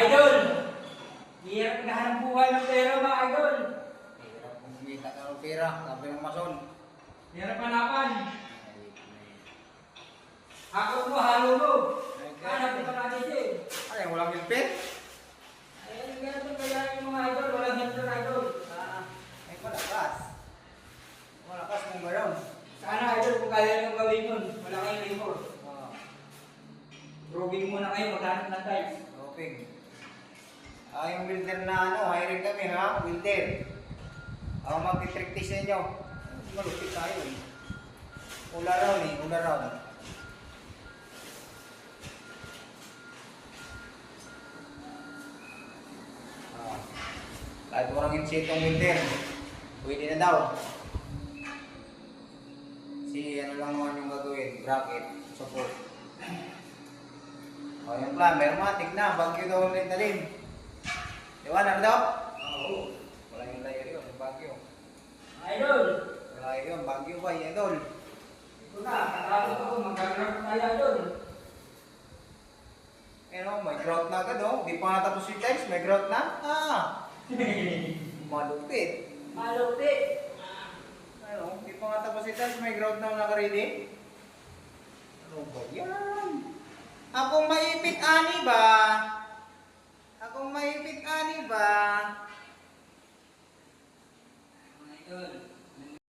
Idol! Hirap naghahanap buhay ng pera mga idol. Hirap kung kumita ka ng pera, sabi ng mason. Hirap hanapan. Ako mo, halo mo. Hanap ka natin siya. Ano yung walang milpit? Ayun, ganito kaya yung mga idol. Walang hintro idol. Ay, malakas. Malakas kung gano'n. Sana idol kung kaya nyo gawin yun. Wala kayong labor. Drawing muna kayo, maghanap ng tiles. Okay. Yung builder na hiring kami ha, builder. Ako mag-practice ninyo. Malupit tayo eh. Ula round eh, ula round. Kahit walang insitong builder, pwede na daw. Ano lang naman yung gagawin, bracket, support. O yung plumber, matik na, bagyo daw ulit na rin. Liwanag daw? Oo. Wala yung layer yun, yung bagyo. Idol! Wala yun, bagyo ba, idol? Ito na, katapos ako, magkagrap tayo idol. May grout na agad oh. Di pa natapos yung tiles, may grout na. Malupit. Malupit. Di pa natapos yung tiles, may grout na naka-ready. Ano ba yan? Akong maipit ani ba? Akong maipit ani ba?